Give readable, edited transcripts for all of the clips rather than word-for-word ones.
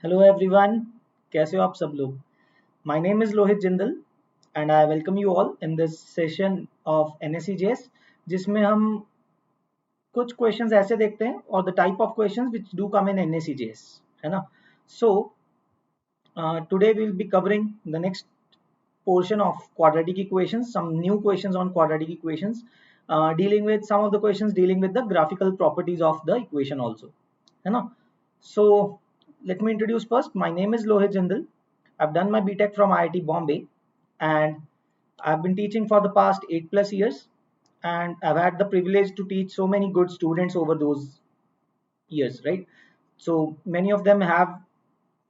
Hello everyone, कैसे हो आप सब लोग। My name is Lohit Jindal and I welcome you all in this session of NSEJS, जिसमें हम कुछ क्वेश्चंस ऐसे देखते हैं और the type of questions which do come in NSEJS, है ना। So today we will be covering the next portion of quadratic equations, some new questions on quadratic equations, dealing with some of the questions dealing with the graphical properties of the equation also, है ना। So let me introduce first. My name is Lohit Jindal. I've done my BTech from IIT Bombay, and I've been teaching for the past 8+ years, and I've had the privilege to teach so many good students over those years, right? So many of them have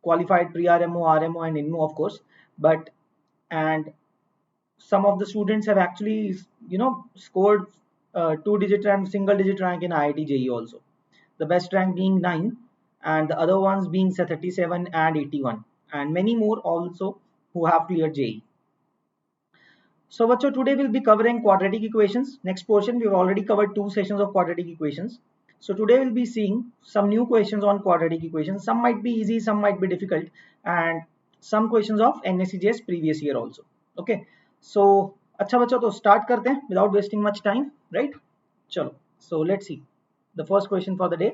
qualified pre-RMO, RMO, and INMO, of course, but and some of the students have actually scored 2-digit rank, single digit rank in IIT JEE also, the best rank being 9 and the other ones being say 37 and 81, and many more also who have cleared JEE. So bachcho, today we'll be covering quadratic equations. Next portion, we've already covered 2 sessions of quadratic equations. So today we'll be seeing some new questions on quadratic equations. Some might be easy, some might be difficult, and some questions of NSCJS previous year also. Okay, so अच्छा बच्चों, तो start करते हैं without wasting much time, right? चलो, so let's see the first question for the day.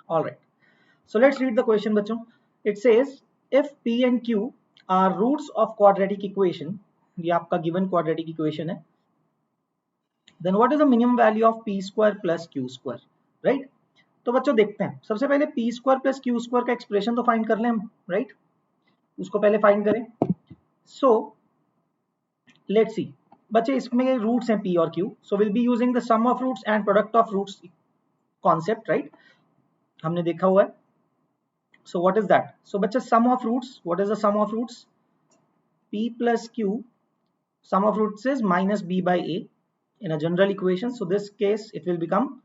All right, so let's read the question बच्चों. It says if P and Q are roots of quadratic equation, ये आपका given quadratic equation है, then what is the minimum value of P square plus Q square, right? तो बच्चों देखते हैं, सबसे पहले P square plus Q square का एक्सप्रेशन तो फाइंड कर लें हम, राइट? उसको पहले फाइंड करें. सो लेट्स सी बच्चे, इसमें रूट्स हैं P और Q, so will be using the sum of roots and product of roots concept, right? हमने देखा हुआ है. So what is that? So बच्चे, sum of roots, what is the sum of roots? P plus Q, sum of roots is minus B by A in a general equation. So this case it will become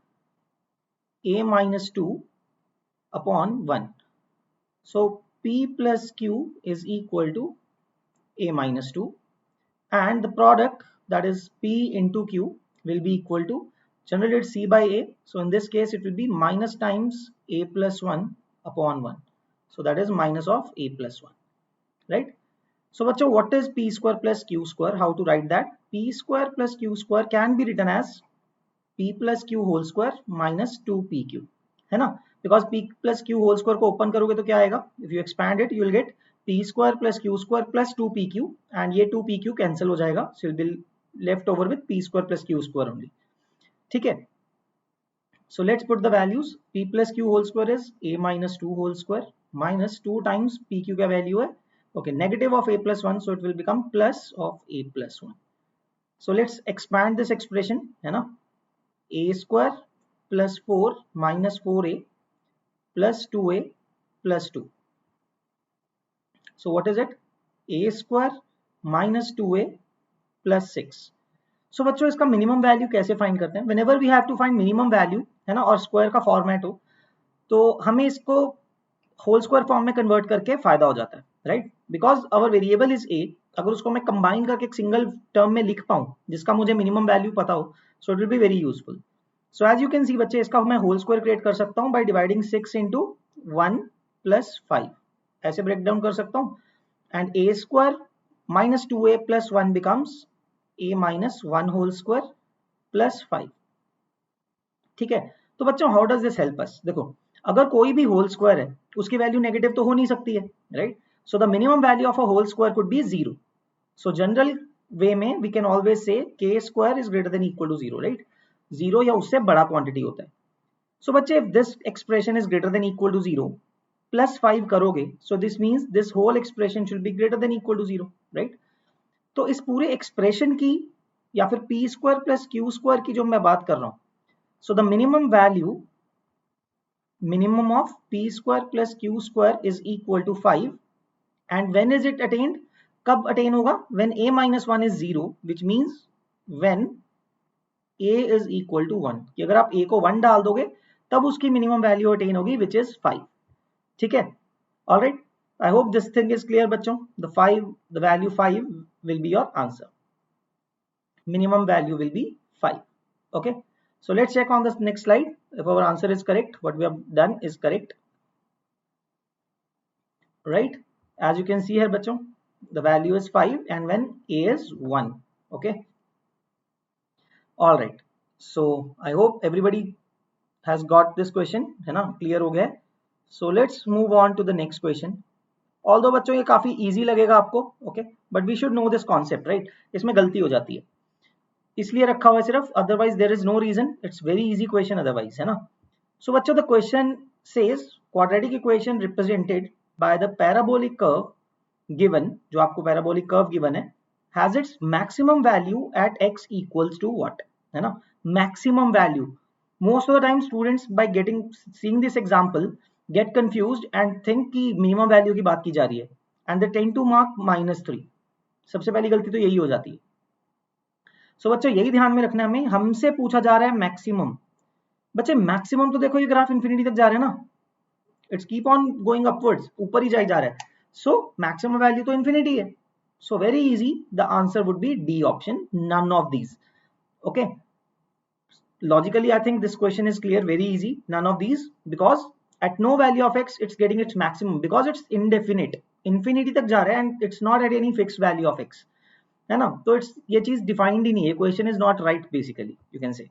A minus 2 upon 1. So P plus Q is equal to A minus 2, and the product, that is P into Q, will be equal to, generally it's C by A, so in this case it will be minus times A plus 1 upon 1. So that is minus of A plus 1, right? So bachcho, what is P square plus Q square? How to write that? P square plus Q square can be written as P plus Q whole square minus 2PQ, है ना? Because P plus Q whole square को open करोगे तो क्या आएगा? If you expand it, you will get P square plus Q square plus 2PQ, and ये 2PQ cancel हो जाएगा, so you'll be left over with P square plus Q square only. ठीक है? So let's put the values. P plus Q whole square is A minus 2 whole square minus 2 times PQ का value है, okay, negative of A plus 1, so it will become plus of A plus 1. So let's expand this expression, है ना? A square plus 4 minus 4A plus 2A plus 2. So what is it? A square minus 2A plus 6. So बच्चों, इसका minimum value कैसे find करते हैं? Whenever we have to find minimum value, है ना, और स्क्वायर का फॉर्मेट हो, तो हमें इसको होल स्क्वायर फॉर्म में कन्वर्ट करके फायदा हो जाता है, right? Because our variable is a, अगर उसको मैं कंबाइन करके एक सिंगल टर्म में लिख पाऊं जिसका मुझे मिनिमम वैल्यू पता हो, so it will be very useful. So as you can see बच्चे, इसका मैं होल स्क्वायर क्रिएट कर सकता हूं बाय डिवाइडिंग 6 इंटू 1 प्लस 5, ऐसे ब्रेक डाउन कर सकता हूं. And a square minus 2A plus 1 becomes A minus 1 whole square plus 5. ठीक है? तो बच्चों, how does this help us? देखो, अगर कोई भी होल स्क्वायर है, उसकी वैल्यू नेगेटिव तो हो नहीं सकती है, right? So the minimum value of a whole square could be 0. So general way में we can always say k square is greater than equal to 0, right? 0 या उससे बड़ा क्वांटिटी होता है. सो बच्चे, if this expression is greater than equal to 0 plus 5 करोगे, so this means this whole expression should be greater than equal to 0, right? तो इस पूरे एक्सप्रेशन की या फिर P square plus Q square की जो मैं बात कर रहा हूं, सो the minimum value, minimum of p square plus q square is equal to 5, and when is it attained? कब attain होगा? When a minus 1 is 0, which means when a is equal to 1, कि अगर आप a को 1 डाल दोगे तब उसकी मिनिमम वैल्यू अटेन होगी, which is 5. ठीक है? All right, I hope this thing is clear बच्चों. The value 5 will be your answer. Minimum value will be 5. Okay, so let's check on the next slide if our answer is correct, what we have done is correct. right? As you can see here bachcho, the value is 5 and when a is 1. Okay, all right. So I hope everybody has got this question, है ना, clear हो गया है. So let's move on to the next question. Although बच्चों ये काफी easy लगेगा आपको, okay, but we should know this concept, right? इसमें गलती हो जाती है, इसलिए रखा हुआ है सिर्फ, otherwise there is no reason. It's very easy question otherwise, है ना. So बच्चों the question says quadratic equation represented by the parabolic curve given, जो आपको parabolic curve given है, has its maximum value at x equals to what, है ना, maximum value. Most of the time students by seeing this example get confused and think कि minimum value की बात की जा रही है and they tend to mark -3. सबसे पहली गलती तो यही हो जाती है. सो बच्चों यही ध्यान में रखना है हमें, हमसे पूछा जा रहा है मैक्सिमम. बच्चे मैक्सिमम तो देखो ये ग्राफ इंफिनिटी तक जा रहा है ना, it's keep on going upwards, ऊपर ही जा रहा है. सो मैक्सिमम वैल्यू तो इंफिनिटी है. So very easy, the answer would be D option, none of these. Okay, logically I think this question is clear, very easy, none of these, because at no value of x it's getting its maximum because it's indefinite, infinity तक जा रहा है and it's not at any fixed value of x, है ना. तो it's ये चीज defined ही नहीं है, question is not right basically, you can say,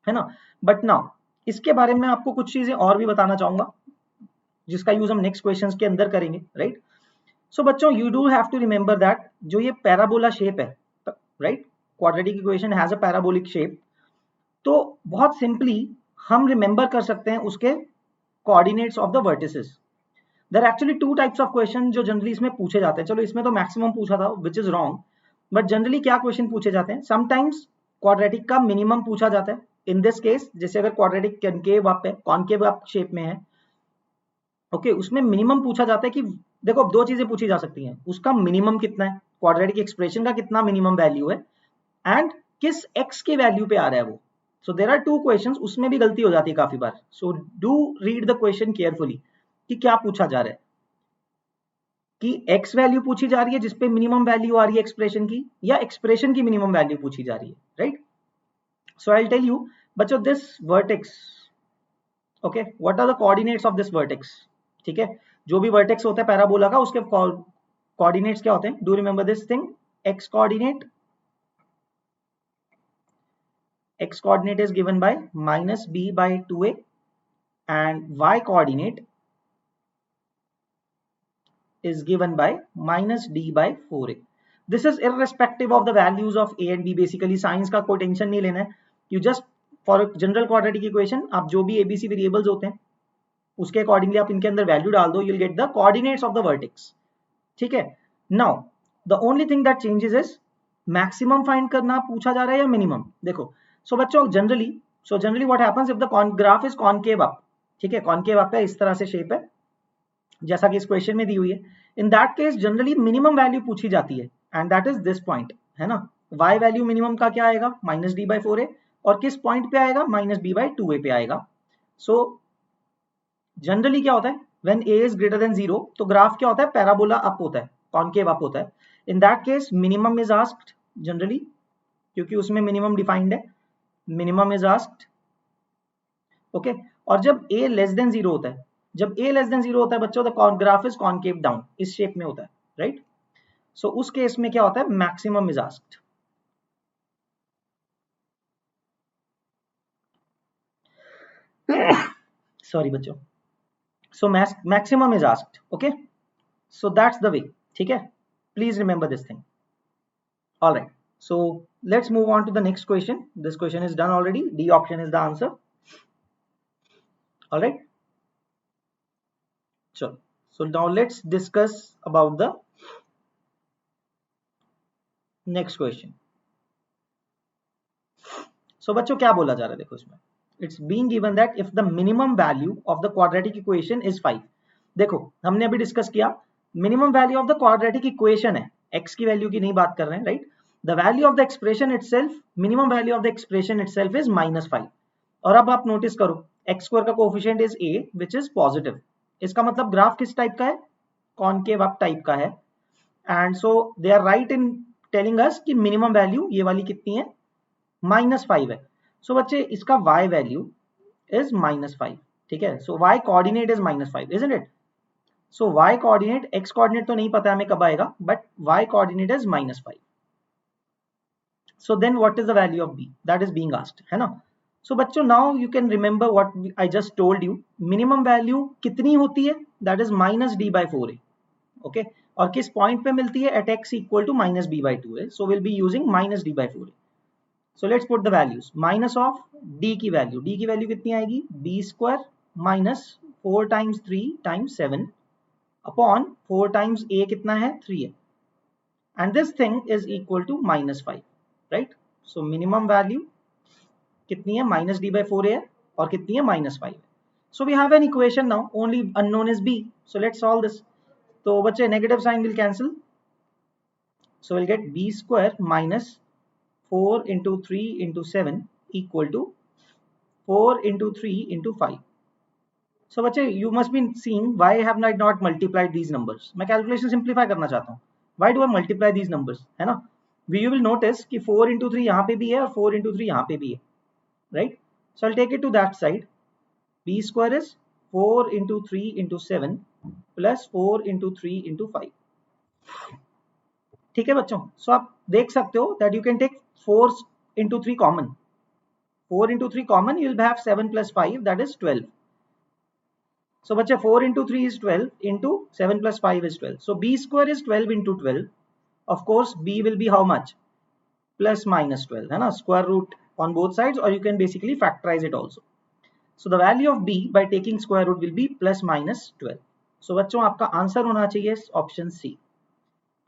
है ना. बट नाउ इसके बारे में आपको कुछ चीजें और भी बताना चाहूंगा जिसका यूज हम नेक्स्ट क्वेश्चंस के अंदर करेंगे, राइट. सो बच्चों you do have to remember that जो ये पैराबोला शेप है, right, quadratic equation has a parabolic shape, तो बहुत सिंपली हम रिमेंबर कर सकते हैं उसके coordinates of the vertices. There are actually two types of question जो जनरली इसमें पूछे जाते हैं. चलो इसमें तो मैक्सिमम पूछा था which is wrong, but generally क्या क्वेश्चन पूछे जाते हैं, समटाइम्स क्वाड्रेटिक का मिनिमम पूछा जाता है. इन दिस केस जैसे अगर क्वाड्रेटिक कॉन्केव आप शेप में है, ओके, उसमें मिनिमम पूछा जाता है कि देखो दो चीजें पूछी जा सकती हैं, उसका मिनिमम कितना है, क्वाड्रेटिक एक्सप्रेशन का कितना मिनिमम वैल्यू है, एंड किस एक्स के वैल्यू पे आ रहा है वो. So there are two questions, उसमें भी गलती हो जाती है काफी बार. So do read the question carefully कि क्या पूछा जा रहा है, कि एक्स वैल्यू पूछी जा रही है जिसपे मिनिमम वैल्यू आ रही है एक्सप्रेशन की, या एक्सप्रेशन की मिनिमम वैल्यू पूछी जा रही है, right. So I will tell you बच्चों this vertex, okay, what are the coordinates of this vertex. ठीक है, जो भी वर्टेक्स होता है पैराबोला का उसके कोऑर्डिनेट्स क्या होते हैं, do remember this thing. X coordinate, x coordinate is given by minus b by 2a and y coordinate is given by minus d by 4a. This is irrespective of the values of a and b. Basically science का कोई tension नहीं लेना है, you just for general quadratic equation आप जो भी abc variables होते हैं उसके अकॉर्डिंगली आप इनके अंदर वैल्यू डाल दो, you'll get the coordinates of the vertex. ठीक है. Now the only thing that changes is maximum find करना पूछा जा रहा है या मिनिमम. देखो सो बच्चों generally what happens if the graph is concave up. ठीक है, कॉनकेव अप है, इस तरह से शेप है जैसा कि इस क्वेश्चन में दी हुई है. In that case generally minimum value पूछी जाती है and that is this point, है ना. y वैल्यू मिनिमम का क्या आएगा, माइनस डी बाई 4a, और किस पॉइंट पे आएगा, माइनस b बाई 2a पे आएगा. सो जनरली क्या होता है when a is greater then 0 तो ग्राफ क्या होता है, पैराबोला अप होता है, कॉनकेव अप होता है. In that case minimum is asked generally, क्योंकि उसमें मिनिमम डिफाइंड है, मिनिमम इज आस्क्ड. ओके, और जब a लेस देन 0 होता है, जब a लेस देन 0 होता है बच्चों, the graph is concave down, इस शेप में होता है, राइट. सो उस केस में क्या होता है, मैक्सिमम इज आस्क्ड. सॉरी बच्चों. So maximum is asked. Okay, so that's the वे. ठीक है, please remember this thing. Alright, so let's move on to the next question. This question is done already, D option is the answer. All right, so now let's discuss about the next question. So बच्चों क्या बोला जा रहा है, देखो इसमें it's being given that if the minimum value of the quadratic equation is 5. देखो हमने अभी डिस्कस किया minimum value of the quadratic equation है, x की वैल्यू की नहीं बात कर रहे हैं, right. The value of the expression itself, minimum value of the expression itself is -5. और अब आप नोटिस करो x स्क्वायर का coefficient is a which is positive. इसका मतलब ग्राफ किस टाइप का है, कॉनकेव अप टाइप का है. And so they are right in telling us कि मिनिमम वैल्यू ये वाली कितनी है, -5 है. सो बच्चे इसका y वैल्यू इज -5. ठीक है, सो y coordinate is -5, isn't it? So y coordinate, x coordinate तो नहीं पता हमें कब आएगा, but y coordinate is -5. So then what is the value of b? That is being asked, है ना. So बच्चों, now you can remember what I just told you. Minimum value कितनी होती है? That is -d/4a. Okay. और किस point पे मिलती है? At x equal to -b/2a. So we'll be using -d/4a. So let's put the values. Minus of d की value. d की वैल्यू कितनी आएगी? b² minus 4 times 3 times 7 upon 4 times a कितना है? 3a. And this thing is equal to -5. Right. So minimum value कितनी है? -d/4a है, और कितनी है? -5. So we have an equation now, only unknown is b. So let's solve this. तो बच्चे negative sign will cancel, so will get b² minus 4 into 3 into 7 equal to 4 into 3 into 5. सो बच्चे, you must be seeing why have I not multiplied these numbers. मैं calculation simplify करना चाहता हूँ. Why do I multiply these numbers, है ना. You will notice कि 4 into 3 यहाँ पे भी है और 4 into 3 यहाँ पे भी है, right? So I'll take it to that side. b² is 4 into 3 into 7 plus 4 into 3 into 5. ठीक है बच्चों. So आप देख सकते हो that you can take 4 into 3 common. 4 into 3 common, you will have 7 plus 5, that is 12. So बच्चे, 4 into 3 is 12 into 7 plus 5 is 12. So b² is 12 into 12. Of course, b will be how much? Plus minus 12, है ना. Square root on both sides, or you can basically factorize it also. So the value of b by taking square root will be plus minus 12. So बच्चों, आपका answer होना चाहिए option C,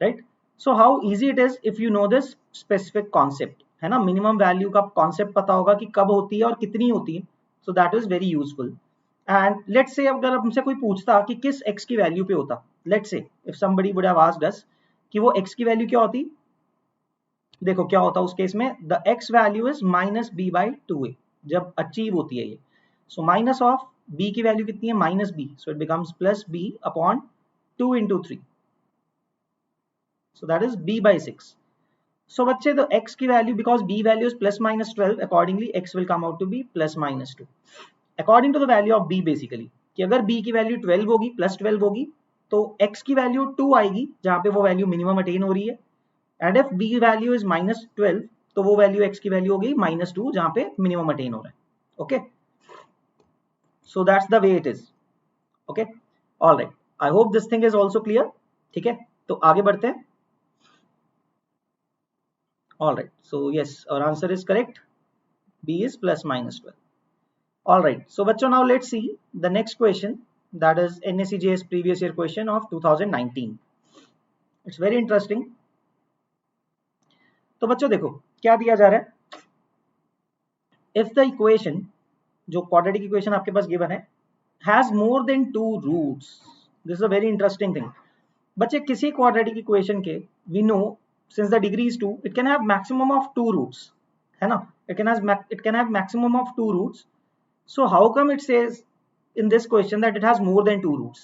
right. So how easy it is if you know this specific concept, है ना. Minimum value का concept पता होगा कि कब होती है और कितनी होती है. सो that is very useful. And let's say अगर हमसे कोई पूछता कि किस x की वैल्यू पे होता, let's say if somebody would have asked us कि वो x की वैल्यू क्या होती. देखो क्या होता है उस केस में, the x value is -b/2a जब अचीव होती है ये. सो माइनस ऑफ b की वैल्यू कितनी है? -b. So it becomes +b upon 2 into 3. So that is b/6. So बच्चे, द x की वैल्यू, because b value is +-12, accordingly x will come out to be +-2 according to the value of b. Basically कि अगर b की value 12 होगी, +12 होगी, तो x की वैल्यू 2 आएगी जहां पे वो वैल्यू मिनिमम अटेन हो रही है. And if b value is -12, तो वो वैल्यू x की वैल्यू हो गई -2 जहां पे मिनिमम अटेन हो रहा है. Okay, so that's the way it is. Okay, alright. I hope this thing is also clear. ठीक है, तो आगे बढ़ते हैं. Alright, so yes, our answer is correct. b is +-12. Alright, so बच्चों, now let's see the next question, that is NSEJS previous year question of 2019. It's very interesting. तो बच्चों देखो क्या दिया जा रहा है. इफ द इक्वेशन, जो क्वाड्रेटिक इक्वेशन आपके पास गिवन है, has more than 2 roots. This is a very interesting thing. बच्चे, किसी क्वाड्रेटिक इक्वेशन के, we know since the degree is 2, it can have maximum of 2 roots, है ना. It can have maximum of 2 roots. So how come it says in this question that it has more than 2 roots?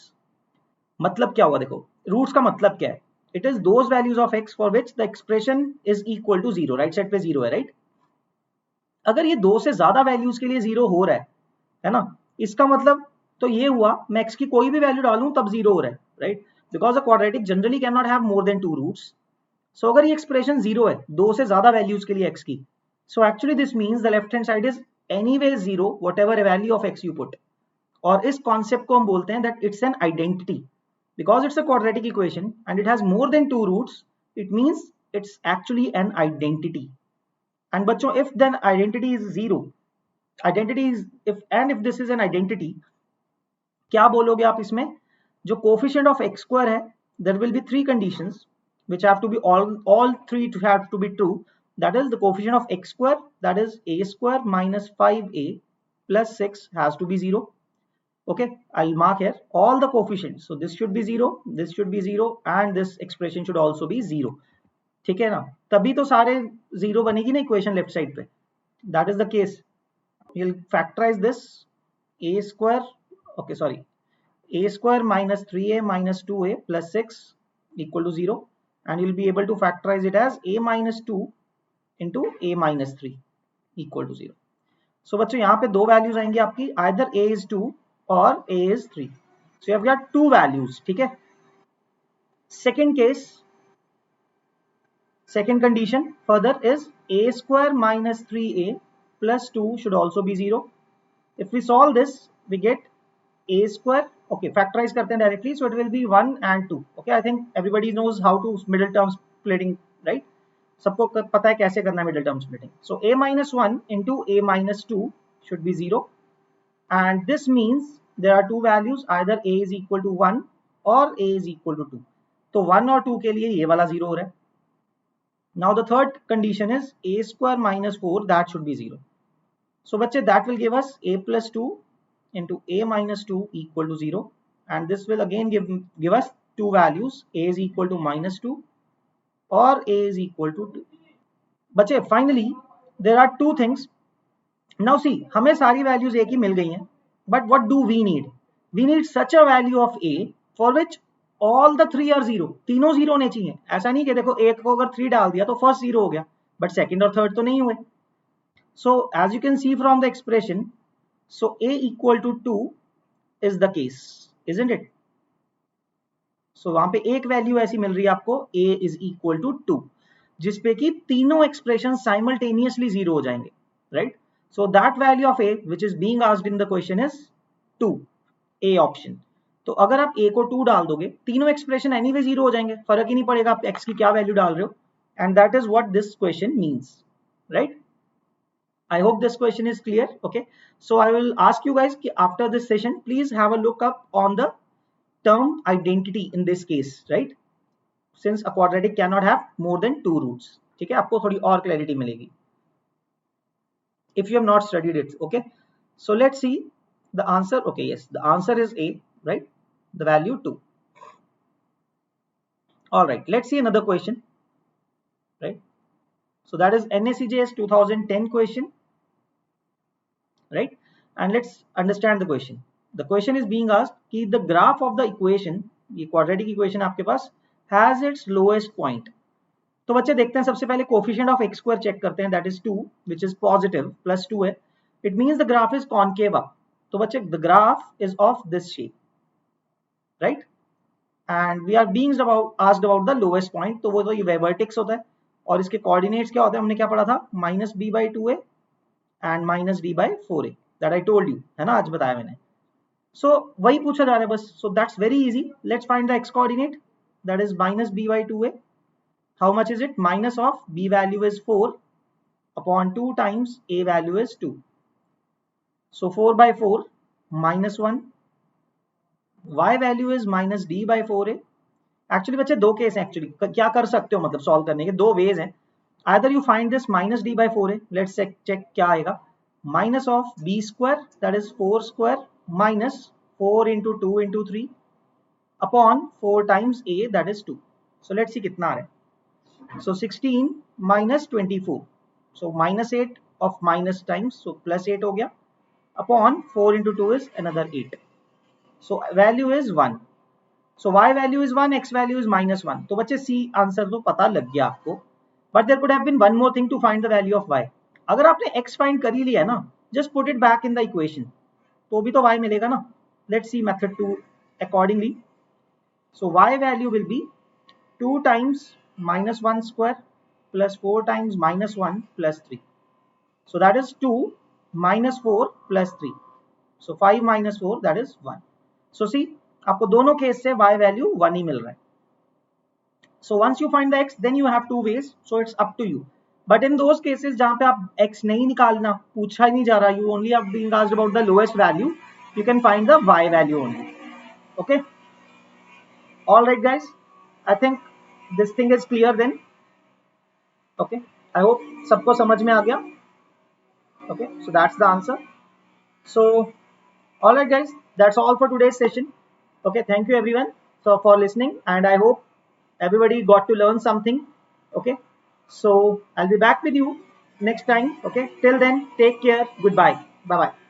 मतलब क्या हुआ? देखो, roots का मतलब क्या है. It is those values of x for which the expression is equal to 0. Right side पे 0 है, राइट. अगर ये 2 से ज्यादा वैल्यूज के लिए 0 हो रहा है ना, इसका मतलब तो ये हुआ मैं x की कोई भी वैल्यू डालूं तब 0 हो रहा है, right. Because a quadratic generally can not have more than 2 roots. So अगर ये एक्सप्रेशन 0 है 2 से ज्यादा वैल्यूज के लिए x की, so actually this means the left hand side is anyways 0 whatever value of x you put. और इस कॉन्सेप्ट को हम बोलते हैं that it's an identity. Because it's a quadratic equation and it has more than 2 roots, it means it's actually an identity. And बच्चों, if then identity is 0, identity is if this is an identity, क्या बोलोगे आप इसमें? जो coefficient of x² है, there will be 3 conditions which have to be all 3 to have to be true. That is, the coefficient of x², that is a² minus 5a plus 6 has to be 0. Okay, I'll mark here all the coefficients. So this should be 0, this should be 0, and this expression should also be 0. ठीक है ना, तभी तो सारे 0 बनेगी ना equation left side पे. That is the case. We'll factorize this. a², okay, sorry, a² minus 3a minus 2a plus 6 equal to 0, and you'll be able to factorize it as a minus 2 into a minus 3 equal to 0. So बच्चों, यहाँ पे दो values आएंगी आपकी, either a is 2 or a is 3. So you have got to values, ठीक है. Second case, second condition further is a square minus 3a plus 2 should also be 0. If we solve this, we get a square. Okay, factorize karte hain directly, so it will be 1 and 2. Okay, I think everybody knows how to middle term splitting, right? सबको पता है कैसे करना है middle term splitting. So a minus 1 into a minus 2 should be 0, and this means there are two values, either a is equal to 1 or a is equal to 2. तो 1 और 2 के लिए ये वाला 0 हो रहा है. Now the third condition is a square minus 4, that should be 0. So बच्चे, that will give us a plus 2 into a minus 2 equal to 0, and this will again give us two values, a is equal to minus 2 or a is equal to 2. बच्चे, finally there are two things. Now see, हमें सारी values a की मिल गई हैं, but what do we need? We need such a value of a for which all the three are 0. तीनों 0 होने चाहिए. ऐसा नहीं कि देखो एक को अगर 3 डाल दिया तो फर्स्ट 0 हो गया, बट सेकंड और थर्ड तो नहीं हुए. So as you can see from the expression, so a equal to 2 is the case, isn't it? So वहां पे एक वैल्यू ऐसी मिल रही है आपको, a is equal to 2, जिसपे कि तीनों एक्सप्रेशन साइमल्टेनियसली 0 हो जाएंगे, right? So that value of a which is being asked in the question is 2, a option. तो अगर आप a को 2 डाल दोगे, तीनों एक्सप्रेशन एनीवे 0 हो जाएंगे, फर्क ही नहीं पड़ेगा आप x की क्या वैल्यू डाल रहे हो. And that is what this question means, right? I hope this question is clear. Okay, so I will ask you guys कि after this session please have a look up on the term identity in this case, right? Since a quadratic cannot have more than two roots. ठीक है, आपको थोड़ी और clarity मिलेगी if you have not studied it. Okay, so let's see the answer. Okay, yes, the answer is A, right? The value 2. All right, let's see another question, right? So that is NSEJS 2010 question, right? And let's understand the question. The question is being asked कि the graph of the equation, ये quadratic equation आपके पास, has its lowest point. तो बच्चे देखते हैं, सबसे पहले coefficient of x square check करते हैं, that is 2, which is positive, plus 2 है. It means the graph is concave up. तो बच्चे the graph is of this shape, right? And we are being asked about the lowest point. तो वो तो ये vertex होता है, और इसके coordinates क्या होते हैं, हमने क्या पढ़ा था, minus b by 2a and minus d by 4a, that I told you, है ना, आज बताया मैंने. So वही पूछा जा रहा है बस. So that's very easy. Let's find the x coordinate, that is minus b by 2a. How much is it? Minus of b value is 4 upon 2 times a value is 2. So 4 by 4 minus 1. y value is minus d by 4a. Actually बच्चे दो case हैं, actually क्या कर सकते हो, मतलब solve करने के दो वेज हैं. Either you find this minus D by 4a. Let's check क्या आएगा. Minus of B square, that is 4 square, minus 4 into 2 into 3 upon 4 times a, that is 2. So let's see कितना आ रहा है. So 16 minus 24, so minus 8 of minus times, so plus 8 हो गया, upon 4 into 2 is another 8. So value is 1. So y value is 1, x value is minus 1. तो बच्चे C answer तो पता लग गया आपको, but there could have been one more thing to find the value of y. अगर आपने x find कर ही लिया है ना, just put it back in the equation, तो भी तो y मिलेगा ना. Let's see method 2 accordingly. So y value will be 2 times minus 1 square plus 4 times minus 1 plus 3. So that is 2 minus 4 plus 3. So 5 minus 4, that is 1. So see, आपको दोनों case से y value 1 ही मिल रहा है. So once you find the x, then you have two ways, so it's up to you. But in those cases जहां पे आप x नहीं निकालना, पूछा ही नहीं जा रहा, you only have been asked about the lowest value, you can find the y value only. Okay, alright guys, I think this thing is clear then. Okay, I hope सबको समझ में आ गया. Okay, so that's the answer. So alright guys, that's all for today's session. Okay, thank you everyone for listening, and I hope everybody got to learn something. Okay, so I'll be back with you next time. Okay, till then, take care. Goodbye. Bye bye.